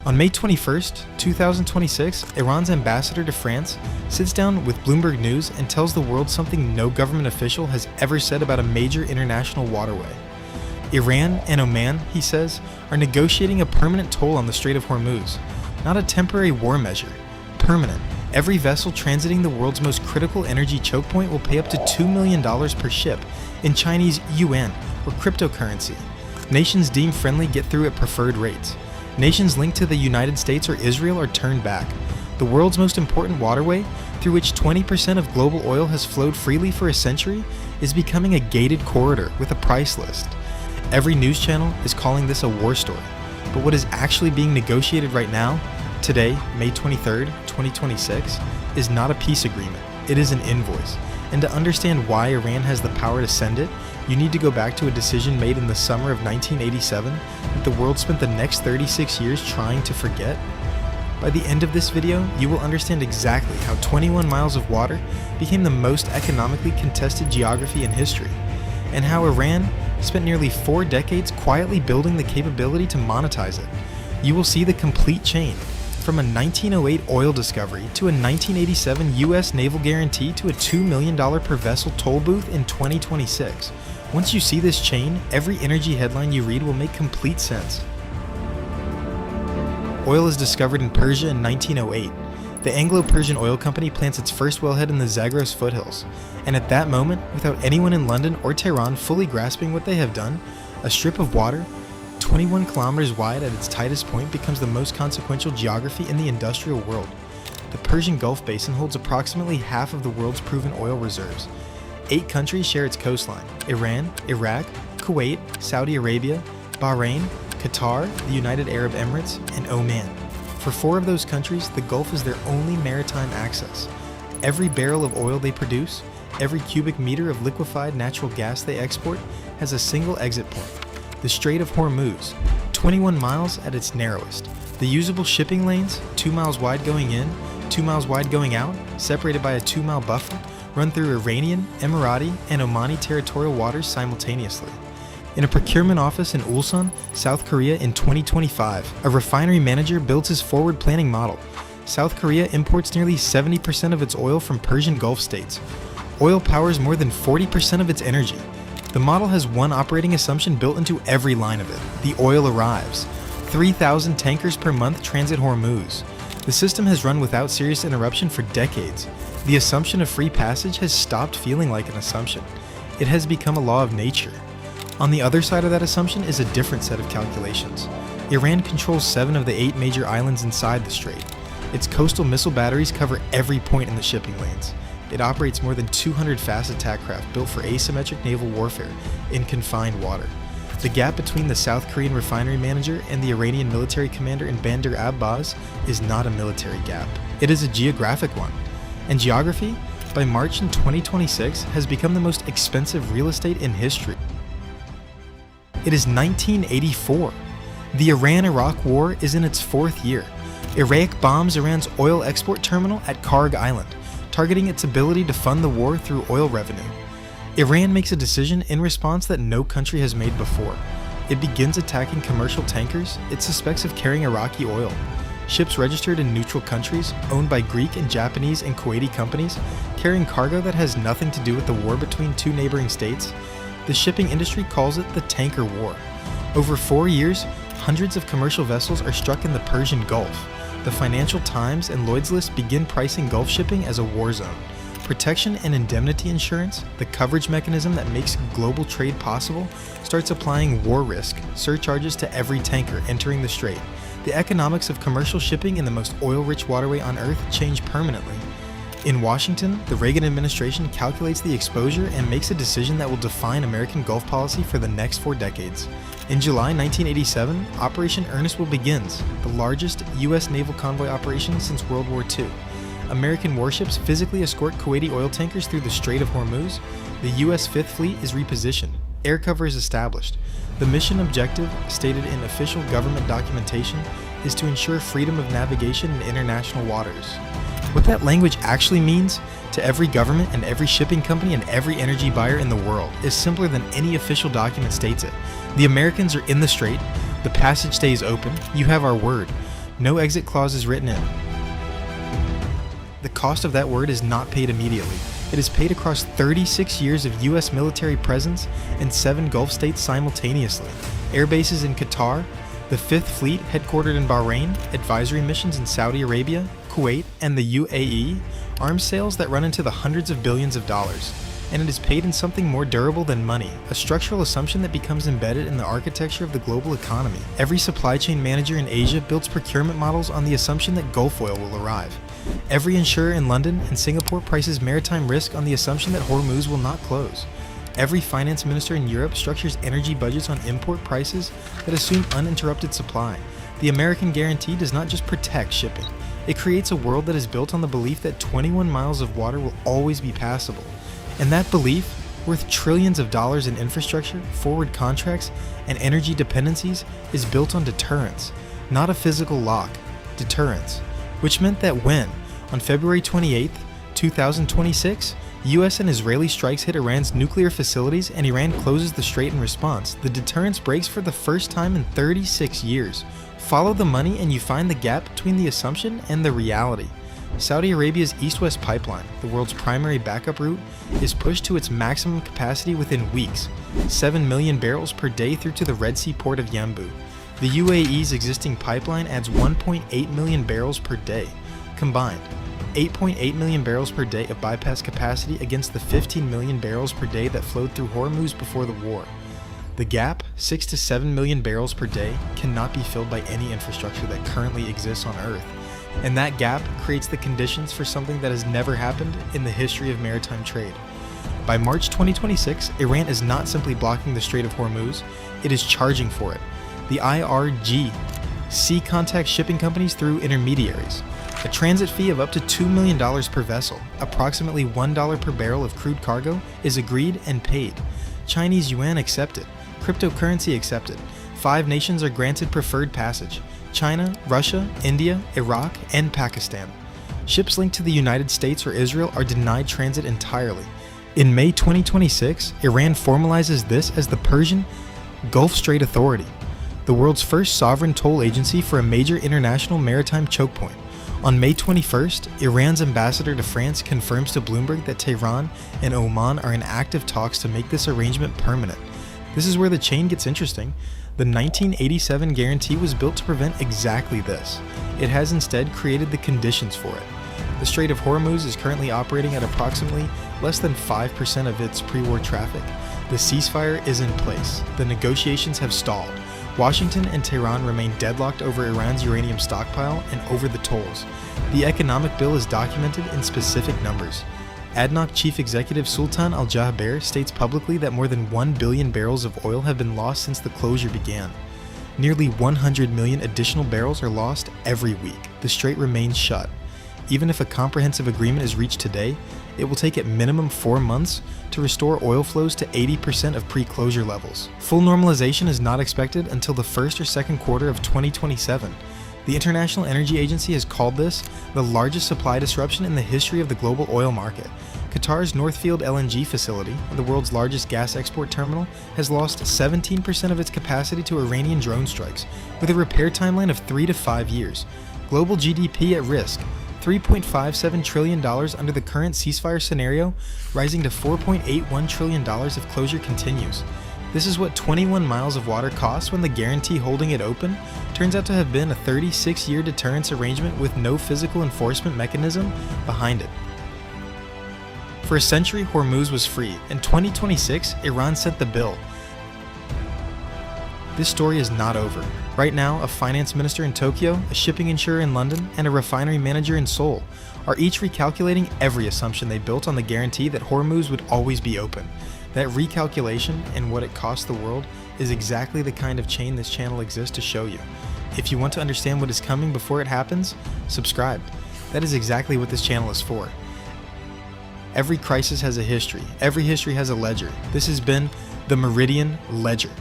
On May 21st, 2026, Iran's ambassador to France sits down with Bloomberg News and tells the world something no government official has ever said about a major international waterway. Iran and Oman, he says, are negotiating a permanent toll on the Strait of Hormuz, not a temporary war measure. Permanent. Every vessel transiting the world's most critical energy choke point will pay up to $2 million per ship in Chinese yuan or cryptocurrency. Nations deemed friendly get through at preferred rates. Nations linked to the United States or Israel are turned back. The world's most important waterway, through which 20% of global oil has flowed freely for a century, is becoming a gated corridor with a price list. Every news channel is calling this a war story. But what is actually being negotiated right now, today, May 23rd, 2026, is not a peace agreement. It is an invoice. And to understand why Iran has the power to send it, you need to go back to a decision made in the summer of 1987 that the world spent the next 36 years trying to forget. By the end of this video, you will understand exactly how 21 miles of water became the most economically contested geography in history, and how Iran spent nearly 4 decades quietly building the capability to monetize it. You will see the complete chain, from a 1908 oil discovery to a 1987 US naval guarantee to a $2 million per vessel toll booth in 2026. Once you see this chain, every energy headline you read will make complete sense. Oil is discovered in Persia in 1908. The Anglo-Persian Oil Company plants its first wellhead in the Zagros foothills, and at that moment, without anyone in London or Tehran fully grasping what they have done, a strip of water 21 kilometers wide at its tightest point becomes the most consequential geography in the industrial world. The Persian Gulf Basin holds approximately half of the world's proven oil reserves. 8 countries share its coastline: Iran, Iraq, Kuwait, Saudi Arabia, Bahrain, Qatar, the United Arab Emirates, and Oman. For 4 of those countries, the Gulf is their only maritime access. Every barrel of oil they produce, every cubic meter of liquefied natural gas they export, has a single exit point: the Strait of Hormuz, 21 miles at its narrowest. The usable shipping lanes, 2 miles wide going in, 2 miles wide going out, separated by a 2-mile buffer, run through Iranian, Emirati, and Omani territorial waters simultaneously. In a procurement office in Ulsan, South Korea in 2025, a refinery manager builds his forward planning model. South Korea imports nearly 70% of its oil from Persian Gulf states. Oil powers more than 40% of its energy. The model has one operating assumption built into every line of it: the oil arrives. 3,000 tankers per month transit Hormuz. The system has run without serious interruption for decades. The assumption of free passage has stopped feeling like an assumption. It has become a law of nature. On the other side of that assumption is a different set of calculations. Iran controls 7 of the 8 major islands inside the strait. Its coastal missile batteries cover every point in the shipping lanes. It operates more than 200 fast attack craft built for asymmetric naval warfare in confined water. The gap between the South Korean refinery manager and the Iranian military commander in Bandar Abbas is not a military gap. It is a geographic one. And geography, by March in 2026, has become the most expensive real estate in history. It is 1984. The Iran-Iraq War is in its 4th year. Iraq bombs Iran's oil export terminal at Karg Island, targeting its ability to fund the war through oil revenue. Iran makes a decision in response that no country has made before. It begins attacking commercial tankers it suspects of carrying Iraqi oil. Ships registered in neutral countries, owned by Greek and Japanese and Kuwaiti companies, carrying cargo that has nothing to do with the war between 2 neighboring states. The shipping industry calls it the tanker war. Over 4 years, hundreds of commercial vessels are struck in the Persian Gulf. The Financial Times and Lloyd's List begin pricing Gulf shipping as a war zone. Protection and indemnity insurance, the coverage mechanism that makes global trade possible, starts applying war risk surcharges to every tanker entering the strait. The economics of commercial shipping in the most oil-rich waterway on Earth change permanently. In Washington, the Reagan administration calculates the exposure and makes a decision that will define American Gulf policy for the next 4 decades. In July 1987, Operation Earnest Will begins, the largest U.S. naval convoy operation since World War II. American warships physically escort Kuwaiti oil tankers through the Strait of Hormuz. The U.S. Fifth Fleet is repositioned. Air cover is established. The mission objective, stated in official government documentation, is to ensure freedom of navigation in international waters. What that language actually means to every government and every shipping company and every energy buyer in the world is simpler than any official document states it. The Americans are in the strait. The passage stays open. You have our word. No exit clause is written in. The cost of that word is not paid immediately. It is paid across 36 years of U.S. military presence in 7 Gulf states simultaneously, air bases in Qatar, the 5th Fleet headquartered in Bahrain, advisory missions in Saudi Arabia, Kuwait, and the UAE, arms sales that run into the hundreds of billions of dollars. And it is paid in something more durable than money, a structural assumption that becomes embedded in the architecture of the global economy. Every supply chain manager in Asia builds procurement models on the assumption that Gulf oil will arrive. Every insurer in London and Singapore prices maritime risk on the assumption that Hormuz will not close. Every finance minister in Europe structures energy budgets on import prices that assume uninterrupted supply. The American guarantee does not just protect shipping. It creates a world that is built on the belief that 21 miles of water will always be passable. And that belief, worth trillions of dollars in infrastructure, forward contracts, and energy dependencies, is built on deterrence, not a physical lock, deterrence. Which meant that when, on February 28, 2026, US and Israeli strikes hit Iran's nuclear facilities and Iran closes the strait in response, the deterrence breaks for the first time in 36 years. Follow the money and you find the gap between the assumption and the reality. Saudi Arabia's east-west pipeline, the world's primary backup route, is pushed to its maximum capacity within weeks, 7 million barrels per day through to the Red Sea port of Yanbu. The UAE's existing pipeline adds 1.8 million barrels per day. Combined, 8.8 million barrels per day of bypass capacity against the 15 million barrels per day that flowed through Hormuz before the war. The gap, 6 to 7 million barrels per day, cannot be filled by any infrastructure that currently exists on Earth. And that gap creates the conditions for something that has never happened in the history of maritime trade. By March 2026, Iran is not simply blocking the Strait of Hormuz, it is charging for it. The IRG sea contact shipping companies through intermediaries. A transit fee of up to $2 million per vessel, approximately $1 per barrel of crude cargo, is agreed and paid. Chinese yuan accepted. Cryptocurrency accepted. 5 nations are granted preferred passage: China, Russia, India, Iraq, and Pakistan. Ships linked to the United States or Israel are denied transit entirely. In May 2026, Iran formalizes this as the Persian Gulf Strait Authority, the world's first sovereign toll agency for a major international maritime choke point. On May 21st, Iran's ambassador to France confirms to Bloomberg that Tehran and Oman are in active talks to make this arrangement permanent. This is where the chain gets interesting. The 1987 guarantee was built to prevent exactly this. It has instead created the conditions for it. The Strait of Hormuz is currently operating at approximately less than 5% of its pre-war traffic. The ceasefire is in place. The negotiations have stalled. Washington and Tehran remain deadlocked over Iran's uranium stockpile and over the tolls. The economic bill is documented in specific numbers. ADNOC chief executive Sultan Al-Jaber states publicly that more than 1 billion barrels of oil have been lost since the closure began. Nearly 100 million additional barrels are lost every week. The strait remains shut. Even if a comprehensive agreement is reached today, it will take at minimum 4 months to restore oil flows to 80% of pre-closure levels. Full normalization is not expected until the first or second quarter of 2027. The International Energy Agency has called this the largest supply disruption in the history of the global oil market. Qatar's Northfield LNG facility, the world's largest gas export terminal, has lost 17% of its capacity to Iranian drone strikes, with a repair timeline of 3 to 5 years. Global GDP at risk, $3.57 trillion under the current ceasefire scenario, rising to $4.81 trillion if closure continues. This is what 21 miles of water costs when the guarantee holding it open turns out to have been a 36-year deterrence arrangement with no physical enforcement mechanism behind it. For a century, Hormuz was free. In 2026, Iran sent the bill. This story is not over. Right now, a finance minister in Tokyo, a shipping insurer in London, and a refinery manager in Seoul are each recalculating every assumption they built on the guarantee that Hormuz would always be open. That recalculation and what it costs the world is exactly the kind of chain this channel exists to show you. If you want to understand what is coming before it happens, subscribe. That is exactly what this channel is for. Every crisis has a history. Every history has a ledger. This has been the Meridian Ledger.